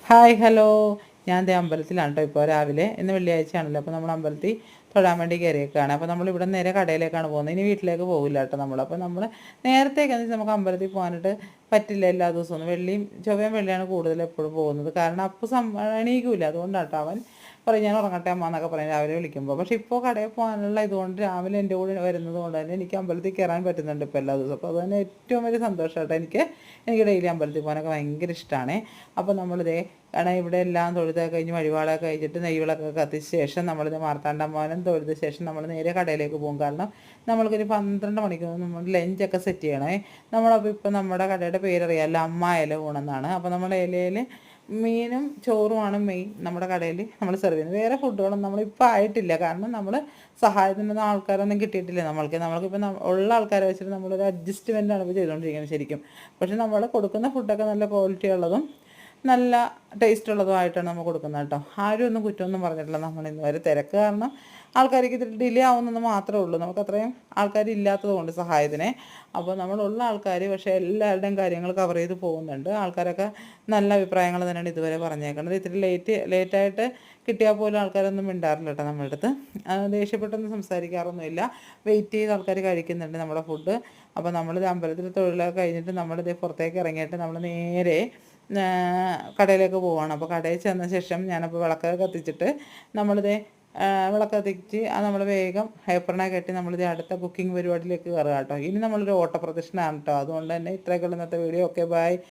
Hi hello. ഞാൻ ദേ അമ്പലത്തിലാണ് കേട്ടോ ഇപ്പോൾ രാവിലെ. ഇന്ന് വെള്ളിയാഴ്ചയാണല്ലോ, അപ്പോൾ നമ്മൾ അമ്പലത്തിൽ തൊഴാൻ വേണ്ടി കയറിയേക്കാണ്. അപ്പോൾ നമ്മളിവിടെ നേരെ കടയിലേക്കാണ് പോകുന്നത്. ഇനി വീട്ടിലേക്ക് പോകില്ല കേട്ടോ നമ്മൾ. അപ്പോൾ നമ്മൾ നേരത്തേക്കെന്ന് വെച്ചാൽ നമുക്ക് അമ്പലത്തിൽ പോകാനായിട്ട് പറ്റില്ല എല്ലാ ദിവസവും. വെള്ളിയും ചൊവ്വയും വെള്ളിയാണ് കൂടുതൽ എപ്പോഴും പോകുന്നത്. കാരണം അപ്പോൾ എണീക്കൂല. അതുകൊണ്ടാണ് കേട്ടോ അവൻ പറയും ഞാൻ ഉറങ്ങട്ടെ അമ്മ എന്നൊക്കെ പറയും രാവിലെ വിളിക്കുമ്പോൾ. പക്ഷേ ഇപ്പോൾ കടയിൽ പോകാനുള്ള ഇതുകൊണ്ട് രാവിലെ എൻ്റെ കൂടെ വരുന്നത് കൊണ്ട് തന്നെ എനിക്ക് അമ്പലത്തിൽ കയറാൻ പറ്റുന്നുണ്ട് ഇപ്പോൾ എല്ലാ ദിവസവും. അപ്പോൾ അത് തന്നെ ഏറ്റവും വലിയ സന്തോഷമായിട്ടോ എനിക്ക് ഡെയിലി അമ്പലത്തിൽ പോകാനൊക്കെ ഭയങ്കര ഇഷ്ടമാണ്. അപ്പോൾ നമ്മളിതേ കാരണം ഇവിടെ എല്ലാം തൊഴുതൊക്കെ കഴിഞ്ഞ് വഴിപാടൊക്കെ കഴിച്ചിട്ട് നെയ്യുകളൊക്കെ കത്തിച്ച ശേഷം നമ്മളിത് മാർത്താണ്ഡമ്മനും തൊഴുത ശേഷം നമ്മൾ നേരെ കടയിലേക്ക് പോകും. കാരണം നമ്മൾക്കൊരു 12 മണിക്ക് നമ്മൾ ലഞ്ചൊക്കെ സെറ്റ് ചെയ്യണേ. നമ്മളപ്പോൾ ഇപ്പോൾ നമ്മുടെ കടയുടെ പേരറിയാമല്ലോ, അമ്മ ഇല ഊണെന്നാണ്. അപ്പോൾ നമ്മുടെ ഇലയിൽ മീനും ചോറുമാണ് മെയിൻ നമ്മുടെ കടയിൽ നമ്മൾ സെർവ് ചെയ്യുന്നത്. വേറെ ഫുഡുകളൊന്നും നമ്മളിപ്പോൾ ആയിട്ടില്ല. കാരണം നമ്മൾ സഹായത്തിനൊന്നും ആൾക്കാരൊന്നും കിട്ടിയിട്ടില്ല നമ്മൾക്കിപ്പോൾ ഉള്ള ആൾക്കാരെ വെച്ചിട്ട് നമ്മളൊരു അഡ്ജസ്റ്റ്മെൻറ്റാണ് ഇപ്പോൾ ചെയ്തുകൊണ്ടിരിക്കുന്നത് ശരിക്കും. പക്ഷെ നമ്മൾ കൊടുക്കുന്ന ഫുഡൊക്കെ നല്ല ക്വാളിറ്റി ഉള്ളതും നല്ല ടേസ്റ്റ് ഉള്ളതുമായിട്ടാണ് നമ്മൾ കൊടുക്കുന്നത് കേട്ടോ. ആരും ഒന്നും കുറ്റമൊന്നും പറഞ്ഞിട്ടില്ല. നമ്മൾ ഇന്ന് വരെ തിരക്ക് കാരണം ആൾക്കാർക്ക് ഇതിൽ ഡിലേ ആവുന്നെന്ന് മാത്രമേ ഉള്ളൂ. നമുക്ക് അത്രയും ആൾക്കാർ ഇല്ലാത്തത് കൊണ്ട് സഹായത്തിനെ. അപ്പോൾ നമ്മളുള്ള ആൾക്കാർ പക്ഷേ എല്ലാവരുടെയും കാര്യങ്ങൾ കവർ ചെയ്ത് പോകുന്നുണ്ട്. ആൾക്കാരൊക്കെ നല്ല അഭിപ്രായങ്ങൾ തന്നെയാണ് ഇതുവരെ പറഞ്ഞേക്കുന്നത്. ഇത്തിരി ലേറ്റായിട്ട് കിട്ടിയാൽ പോലും ആൾക്കാരൊന്നും മിണ്ടാറില്ല കേട്ടോ നമ്മളുടെ അടുത്ത്. ദേഷ്യപ്പെട്ടൊന്നും സംസാരിക്കാറൊന്നുമില്ല. വെയിറ്റ് ചെയ്ത് ആൾക്കാർ കഴിക്കുന്നുണ്ട് നമ്മുടെ ഫുഡ്. അപ്പോൾ നമ്മളിത് അമ്പലത്തിൽ തൊഴിലൊക്കെ കഴിഞ്ഞിട്ട് നമ്മളിത് പുറത്തേക്ക് ഇറങ്ങിയിട്ട് നമ്മൾ നേരെ കടയിലേക്ക് പോവുകയാണ്. അപ്പോൾ കടയിൽ ചെന്ന ശേഷം ഞാനപ്പോൾ വിളക്കൊക്കെ കത്തിച്ചിട്ട് നമ്മളിത് വിളക്ക് കത്തിച്ച് നമ്മൾ വേഗം ഹേപ്പറിനെ കെട്ടി നമ്മളിത് അടുത്ത കുക്കിംഗ് പരിപാടിയിലേക്ക് കയറുക കേട്ടോ. ഇനി നമ്മളൊരു ഓട്ടപ്രദക്ഷിണമാണ് കേട്ടോ. അതുകൊണ്ട് തന്നെ ഇത്രയൊക്കെയുള്ള ഇന്നത്തെ വീഡിയോ. Okay bye.